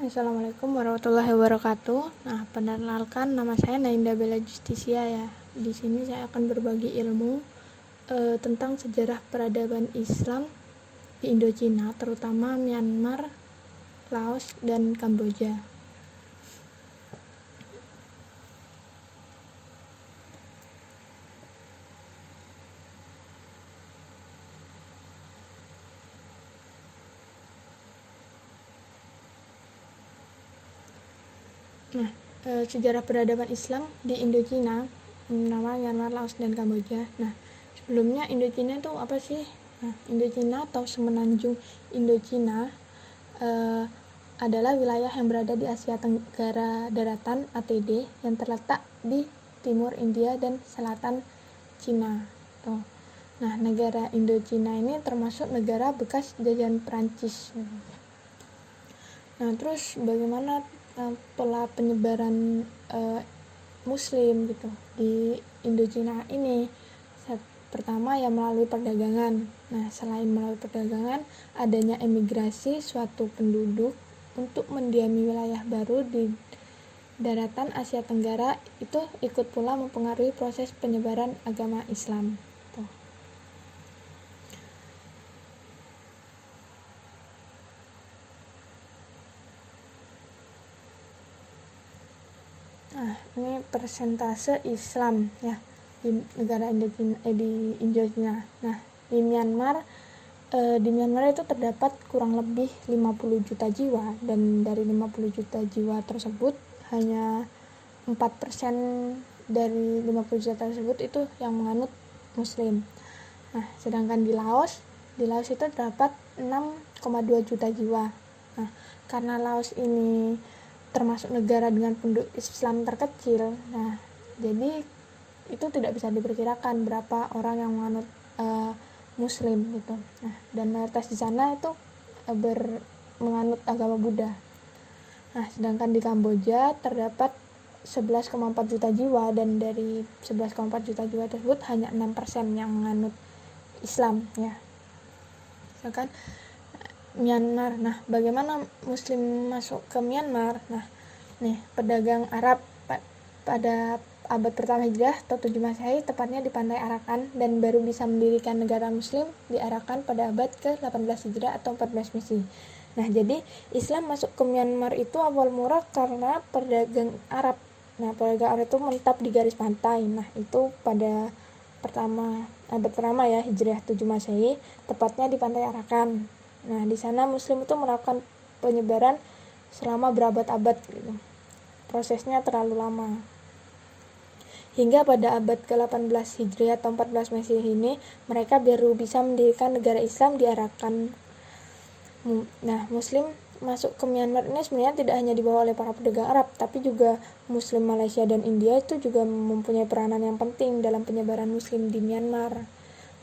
Assalamualaikum warahmatullahi wabarakatuh. Nah, perkenalkan nama saya Nainda Bella Justisia ya. Di sini saya akan berbagi ilmu tentang sejarah peradaban Islam di Indochina, terutama Myanmar, Laos, dan Kamboja. Nah, sejarah peradaban Islam di Indochina, nama Myanmar, Laos, dan Kamboja. Nah, sebelumnya Indochina itu apa sih? Nah, Indochina atau Semenanjung Indochina adalah wilayah yang berada di Asia Tenggara Daratan (ATD) yang terletak di timur India dan selatan Cina. Tuh. Nah, negara Indochina ini termasuk negara bekas jajahan Prancis. Nah, terus bagaimana pola penyebaran Muslim gitu di Indochina ini? Pertama ya melalui perdagangan. Nah, selain melalui perdagangan, adanya emigrasi suatu penduduk untuk mendiami wilayah baru di daratan Asia Tenggara itu ikut pula mempengaruhi proses penyebaran agama Islam. Tuh. Nah, ini persentase Islam ya di negara Indochina. Nah, di Myanmar itu terdapat kurang lebih 50 juta jiwa, dan dari 50 juta jiwa tersebut hanya 4% dari 50 juta tersebut itu yang menganut Muslim. Nah, sedangkan di Laos itu terdapat 6,2 juta jiwa. Nah, karena Laos ini termasuk negara dengan penduduk Islam terkecil, nah jadi itu tidak bisa diperkirakan berapa orang yang menganut Muslim gitu. Nah, dan mayoritas di sana itu menganut agama Buddha. Nah, sedangkan di Kamboja terdapat 11,4 juta jiwa, dan dari 11,4 juta jiwa tersebut hanya 6% yang menganut Islam ya. Sedangkan Myanmar. Nah, bagaimana Muslim masuk ke Myanmar? Nah, nih pedagang Arab pada abad pertama Hijriah atau 7 Masehi, tepatnya di pantai Arakan, dan baru bisa mendirikan negara Muslim di Arakan pada abad ke-18 Hijriah atau 14 Masehi. Nah, jadi Islam masuk ke Myanmar itu awal mula karena pedagang Arab. Nah, pedagang Arab itu menetap di garis pantai. Nah, itu pada abad pertama ya Hijriah 7 Masehi, tepatnya di pantai Arakan. Nah, di sana Muslim itu melakukan penyebaran selama berabad-abad gitu. Prosesnya terlalu lama. Hingga pada abad ke-18 Hijriah atau 14 Masehi ini, mereka baru bisa mendirikan negara Islam di Arakan. Nah, Muslim masuk ke Myanmar ini sebenarnya tidak hanya dibawa oleh para pedagang Arab, tapi juga Muslim Malaysia dan India itu juga mempunyai peranan yang penting dalam penyebaran Muslim di Myanmar,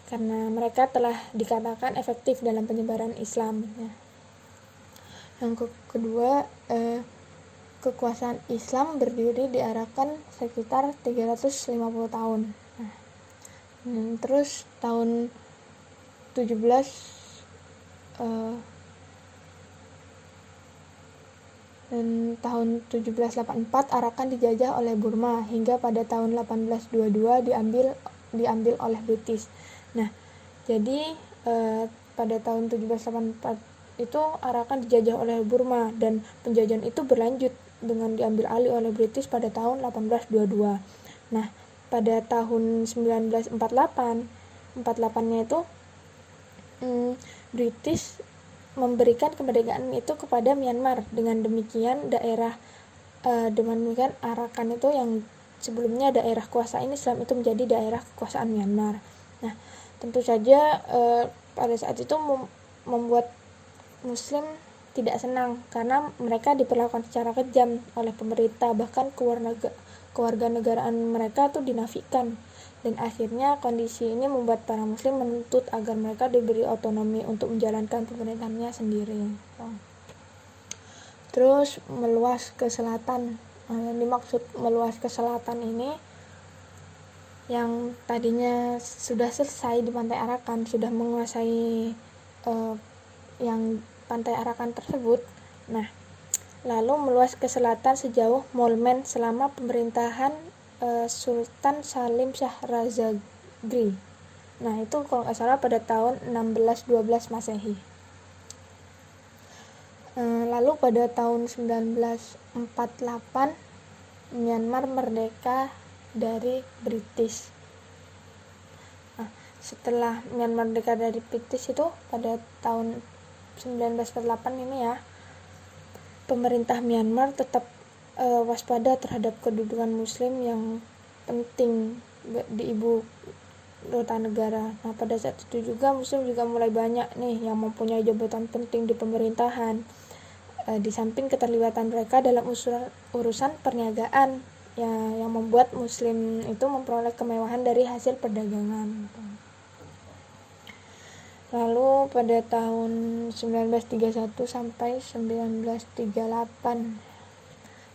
karena mereka telah dikatakan efektif dalam penyebaran Islam. Yang kedua, kekuasaan Islam berdiri di Arakan sekitar 350 tahun. Nah, terus tahun 1784 Arakan dijajah oleh Burma hingga pada tahun 1822 diambil oleh British. Nah, jadi pada tahun 1784 itu Arakan dijajah oleh Burma, dan penjajahan itu berlanjut dengan diambil alih oleh British pada tahun 1822. Nah, pada tahun 1948-nya itu British memberikan kemerdekaan itu kepada Myanmar. Dengan demikian Arakan itu yang sebelumnya daerah kekuasaan Islam itu menjadi daerah kekuasaan Myanmar. Nah, tentu saja pada saat itu membuat Muslim tidak senang karena mereka diperlakukan secara kejam oleh pemerintah, bahkan kewarganegaraan mereka tuh dinafikan, dan akhirnya kondisi ini membuat para Muslim menuntut agar mereka diberi otonomi untuk menjalankan pemerintahannya sendiri. Terus meluas ke selatan. Dimaksud meluas ke selatan ini, yang tadinya sudah selesai di pantai Arakan, sudah menguasai yang pantai Arakan tersebut. Nah, lalu meluas ke selatan sejauh Molmen selama pemerintahan Sultan Salim Shah Razagri. Nah, itu kalau nggak salah pada tahun 1612 Masehi. Lalu pada tahun 1948 Myanmar merdeka dari British. Nah, setelah Myanmar merdeka dari British itu pada tahun 1948 ini ya, pemerintah Myanmar tetap waspada terhadap kedudukan Muslim yang penting di ibu kota negara. Nah, pada saat itu juga Muslim juga mulai banyak nih yang mempunyai jabatan penting di pemerintahan. Di samping keterlibatan mereka dalam urusan perniagaan yang membuat Muslim itu memperoleh kemewahan dari hasil perdagangan. Lalu pada tahun 1931 sampai 1938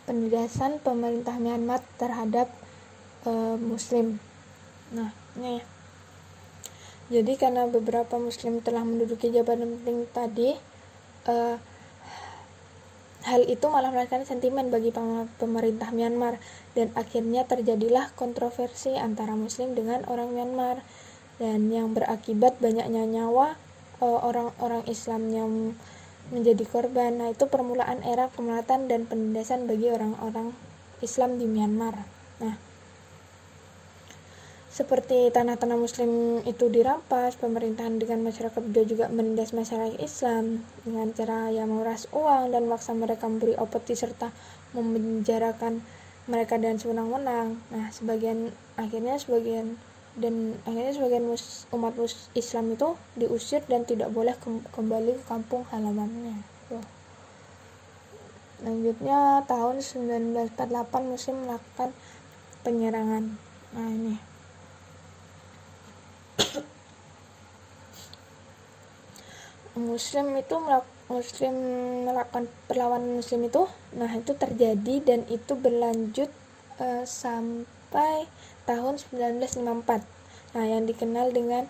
penindasan pemerintah Myanmar terhadap Muslim. Nah, ini jadi karena beberapa Muslim telah menduduki jabatan penting tadi, hal itu malah melahirkan sentimen bagi pemerintah Myanmar, dan akhirnya terjadilah kontroversi antara Muslim dengan orang Myanmar, dan yang berakibat banyaknya nyawa orang-orang Islam yang menjadi korban. Nah, itu permulaan era kemelatan dan penindasan bagi orang-orang Islam di Myanmar. Nah, seperti tanah-tanah Muslim itu dirampas, pemerintahan dengan masyarakat juga menindas masyarakat Islam dengan cara memeras uang dan memaksa mereka memberi opoti serta memenjarakan mereka dan sewenang-wenang. Nah, akhirnya sebagian umat Islam itu diusir dan tidak boleh kembali ke kampung halamannya. Lanjutnya tahun 1948 Muslim melakukan penyerangan. Nah, ini Muslim melakukan perlawanan Muslim itu. Nah, itu terjadi dan itu berlanjut sampai tahun 1954. Nah, yang dikenal dengan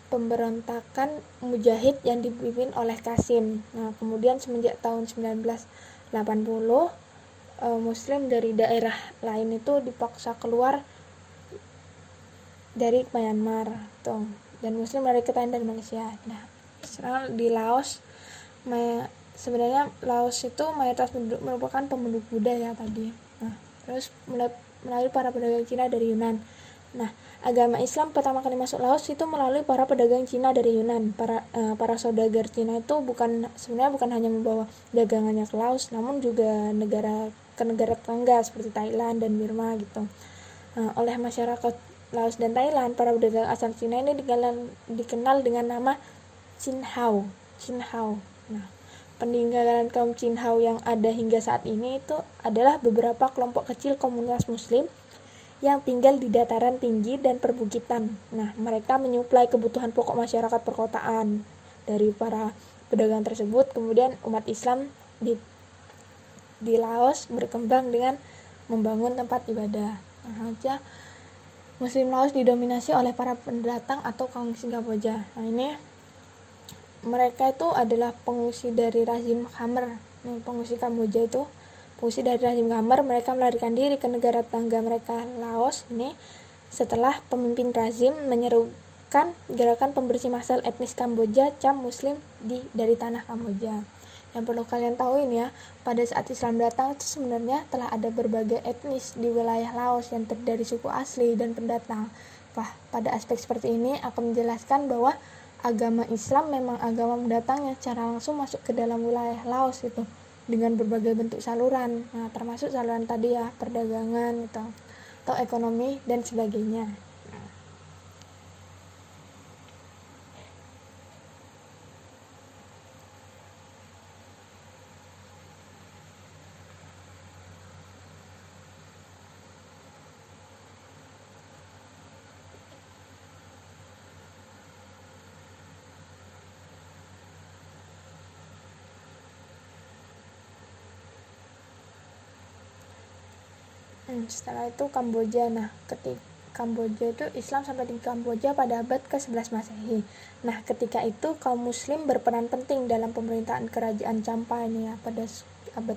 pemberontakan Mujahid yang dipimpin oleh Qasim. Nah, kemudian semenjak tahun 1980 Muslim dari daerah lain itu dipaksa keluar dari Myanmar tuh, dan Muslim dari Thailand dan Malaysia. Nah, di Laos, sebenarnya Laos itu mayoritas penduduk merupakan penduduk Buddha ya tadi. Nah, terus melalui para pedagang Cina dari Yunan. Nah, agama Islam pertama kali masuk Laos itu melalui para pedagang Cina dari Yunan. Para saudagar Cina itu sebenarnya bukan hanya membawa dagangannya ke Laos, namun juga ke negara tetangga seperti Thailand dan Burma gitu. Oleh masyarakat Laos dan Thailand, para pedagang asal Cina ini dikenal dengan nama Chin Hao. Nah, peninggalan kaum Chin Hao yang ada hingga saat ini itu adalah beberapa kelompok kecil komunitas Muslim yang tinggal di dataran tinggi dan perbukitan. Nah, mereka menyuplai kebutuhan pokok masyarakat perkotaan dari para pedagang tersebut. Kemudian umat Islam di Laos berkembang dengan membangun tempat ibadah. Nah, Muslim Laos didominasi oleh para pendatang atau kaum Kamboja. Nah, ini mereka itu adalah pengungsi dari rezim Khmer. Pengungsi Kamboja itu pengungsi dari rezim Khmer. Mereka melarikan diri ke negara tetangga mereka Laos ini setelah pemimpin rezim menyerukan gerakan pembersih massal etnis Kamboja Cham Muslim dari tanah Kamboja. Yang perlu kalian tahu ini ya, pada saat Islam datang itu sebenarnya telah ada berbagai etnis di wilayah Laos yang terdiri dari suku asli dan pendatang. Pada aspek seperti ini akan menjelaskan bahwa agama Islam memang agama pendatang yang secara langsung masuk ke dalam wilayah Laos itu dengan berbagai bentuk saluran. Nah, termasuk saluran tadi ya, perdagangan gitu, atau ekonomi dan sebagainya. Setelah itu Kamboja. Nah, ketika Kamboja itu Islam sampai di Kamboja pada abad ke-11 Masehi. Nah, ketika itu kaum Muslim berperan penting dalam pemerintahan kerajaan Champa ini ya, pada abad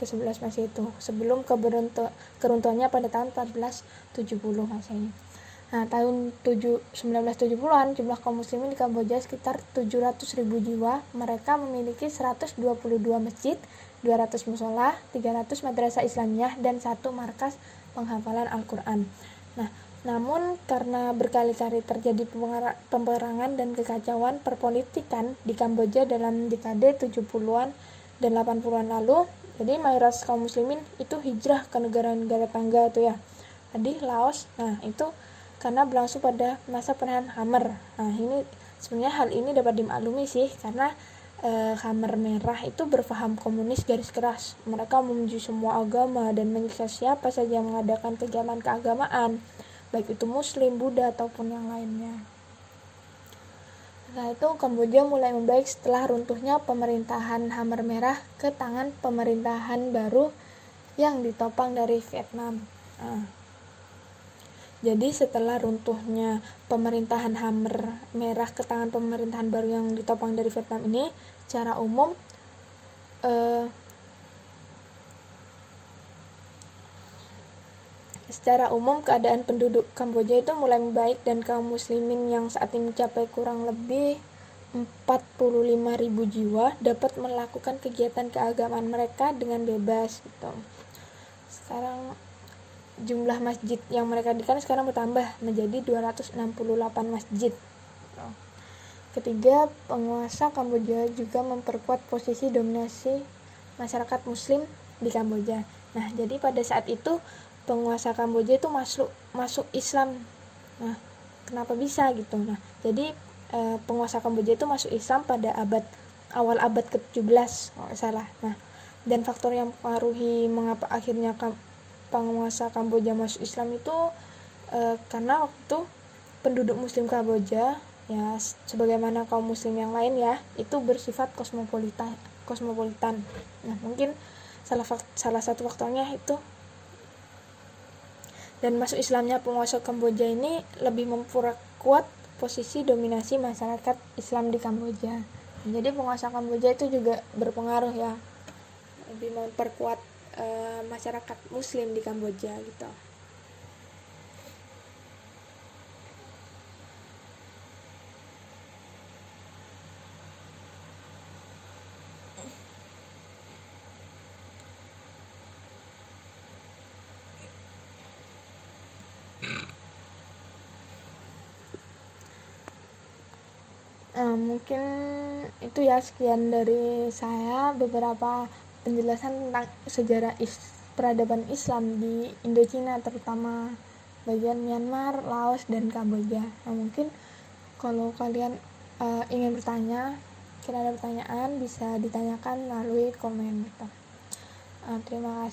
ke-11 Masehi itu, sebelum keruntuhannya pada tahun 1470 Masehi. Nah, tahun 1970-an jumlah kaum muslimin di Kamboja sekitar 700.000 jiwa. Mereka memiliki 122 masjid, 200 musola, 300 madrasah Islamiyah, dan 1 markas penghafalan Al-Quran. Nah, namun karena berkali-kali terjadi peperangan dan kekacauan perpolitikan di Kamboja dalam dekade 70-an dan 80-an lalu, jadi mayoritas kaum muslimin itu hijrah ke negara-negara tangga tuh ya. Tadi Laos, nah itu karena berlangsung pada masa penahan Khmer. Nah, ini sebenarnya hal ini dapat dimaklumi sih karena Khmer Merah itu berpaham komunis garis keras. Mereka membenci semua agama dan menyiksa siapa saja yang mengadakan kegiatan keagamaan, baik itu Muslim, Buddha, ataupun yang lainnya. Setelah itu Kamboja mulai membaik setelah runtuhnya pemerintahan Khmer Merah ke tangan pemerintahan baru yang ditopang dari Vietnam. Jadi setelah runtuhnya pemerintahan Khmer Merah ke tangan pemerintahan baru yang ditopang dari Vietnam ini, secara umum keadaan penduduk Kamboja itu mulai membaik dan kaum muslimin yang saat ini mencapai kurang lebih 45.000 jiwa dapat melakukan kegiatan keagamaan mereka dengan bebas gitu. Sekarang jumlah masjid yang mereka dirikan sekarang bertambah menjadi 268 masjid. Ketiga, penguasa Kamboja juga memperkuat posisi dominasi masyarakat muslim di Kamboja. Nah, jadi pada saat itu penguasa Kamboja itu masuk Islam. Nah, kenapa bisa gitu? Nah, jadi penguasa Kamboja itu masuk Islam pada awal abad ke-17 kalau salah. Nah, dan faktor yang mempengaruhi mengapa akhirnya penguasa Kamboja masuk Islam itu karena waktu penduduk muslim Kamboja ya sebagaimana kaum muslim yang lain ya itu bersifat kosmopolitan. Nah, mungkin salah satu faktornya itu. Dan masuk Islamnya penguasa Kamboja ini lebih memperkuat posisi dominasi masyarakat Islam di Kamboja. Jadi penguasa Kamboja itu juga berpengaruh ya, lebih memperkuat masyarakat muslim di Kamboja gitu. Mungkin itu ya, sekian dari saya beberapa penjelasan tentang sejarah peradaban Islam di Indochina, terutama bagian Myanmar, Laos, dan Kamboja. Nah, mungkin kalau kalian ingin bertanya, jika ada pertanyaan bisa ditanyakan melalui komen gitu. Terima kasih.